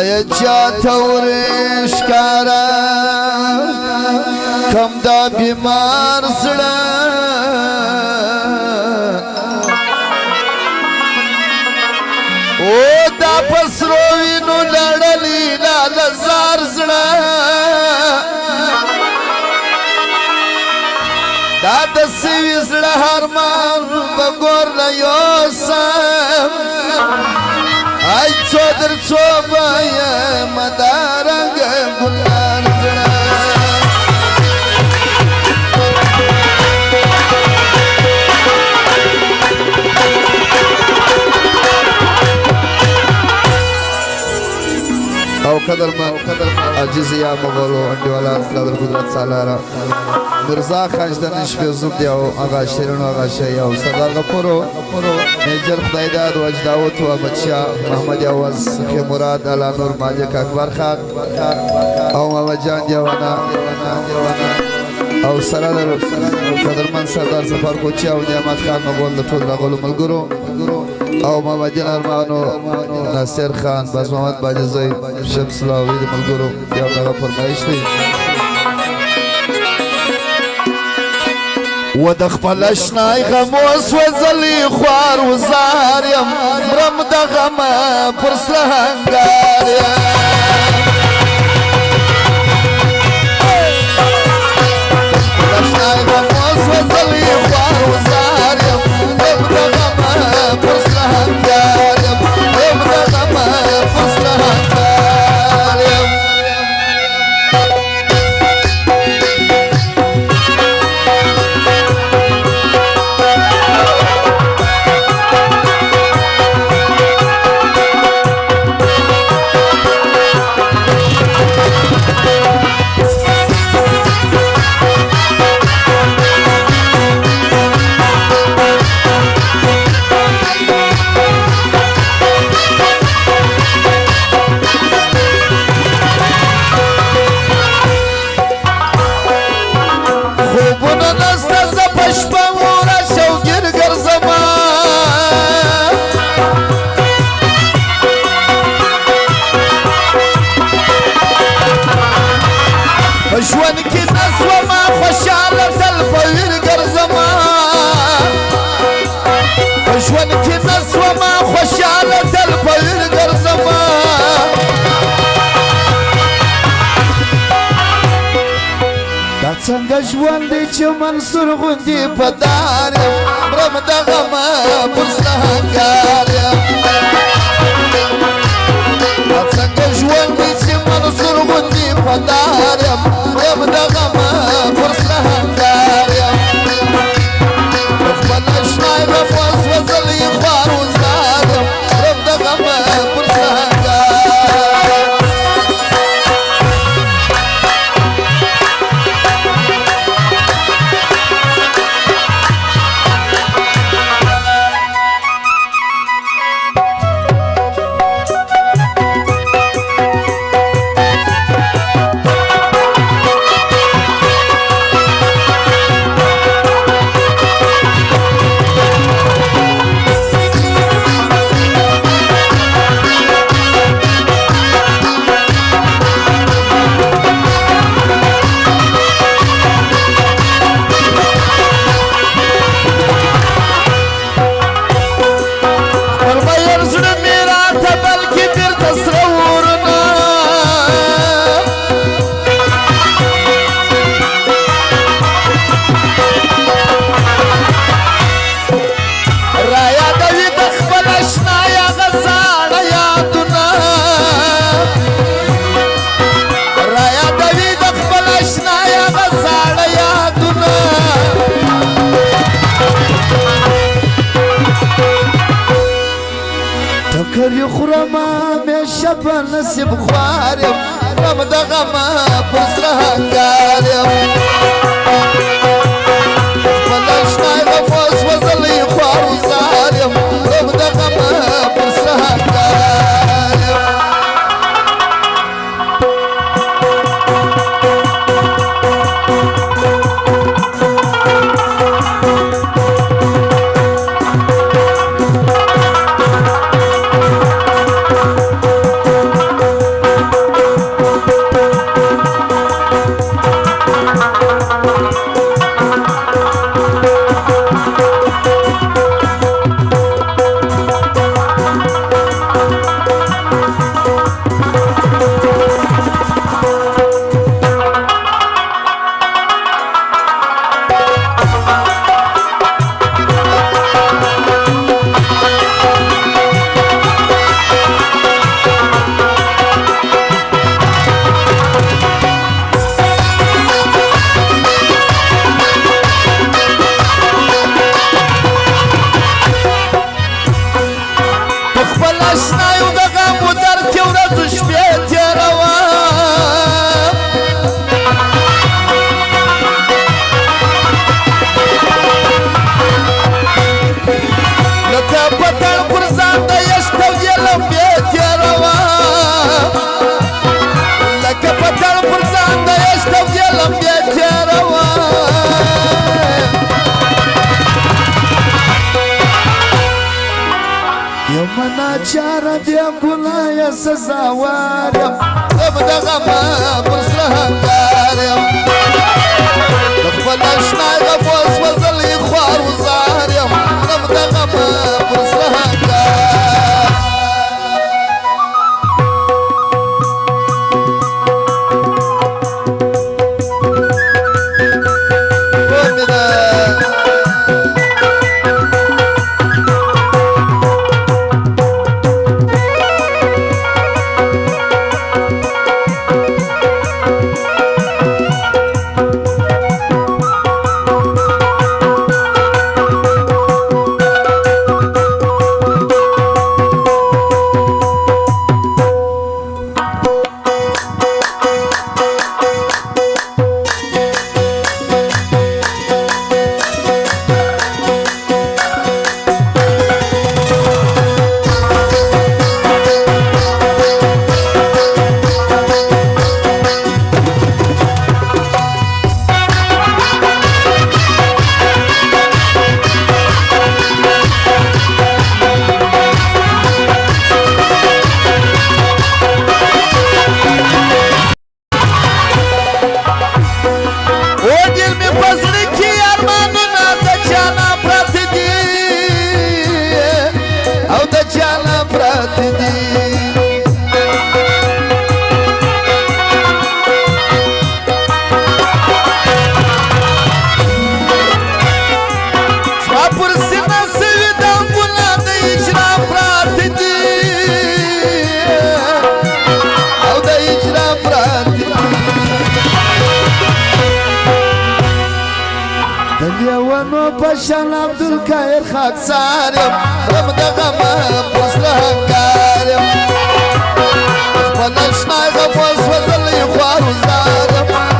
باید چاته ورښکاره کم دا بیمار زړه او دا په سرو وینو لړلي لاله زار زړه دا د سوي زړه هرمان په ګور له یوسم ای څو در څو به یم دا رنګه ګلان زړه او قدرمن عجیز یا مغولو انډیوالا در قدرت سالاره مرزا خاجدن شپیزم دی او آغا شیرین و آغا شایی او سردار غفورو میجر خدایداد وجداوت و احمدشاه محمد عوض سخی مراد علا نور مالک اکبر خان او محمد جان دیوانا او سردار قدرمن سردار سفر کوچی او نعمت خان مغول د ټول راغلو ملګرو او محمد دین ارمانو ناصر خان باز محمد باجزی شمس لاوی د ملګرو یو دغه فرمایش دی و د خپل اشنای غم وسوځلی خوار وزار یم رم د غم پر سهنګار یم اشنای غم وسوځلی خوار وزار یم رم د غم پر سهنګار یم رم د غم پر سهنګار یم ژوند کې نسوما خوشاله تل په ویر ګرځما ژوند کې نسوما خوشاله تل په ویر ګرځما دا څنګه ژوند دی چې منصور غوندې په دار یم مرم د غمه پر سهنګار یم دا څنګه ژوند دی چې منصور غوندې په دار یم رب د غمه پر سهنګار یم د خپل اشنای غم وسوځلی خوار وزار یم رب د غمه پر سهنګار ټکر خورما مې شپه نصیب خوار یم رم د غمه پر سهنګار یم خپل اشنای غم وسوځلی خوار وزار یم رم د غمه پر سهنګار یم شر دې ګناه سزاوار یم غم د غم پر زړه هنګار یم د خپل اشنا غم وسوځلی خوار وزار یم غم د غم پر زړه هنګار شان عبدالقاهر خاکسار یم غم د غم پر زړه هنګار یم خپل اشنا غم وسوځلی خوار وزار یم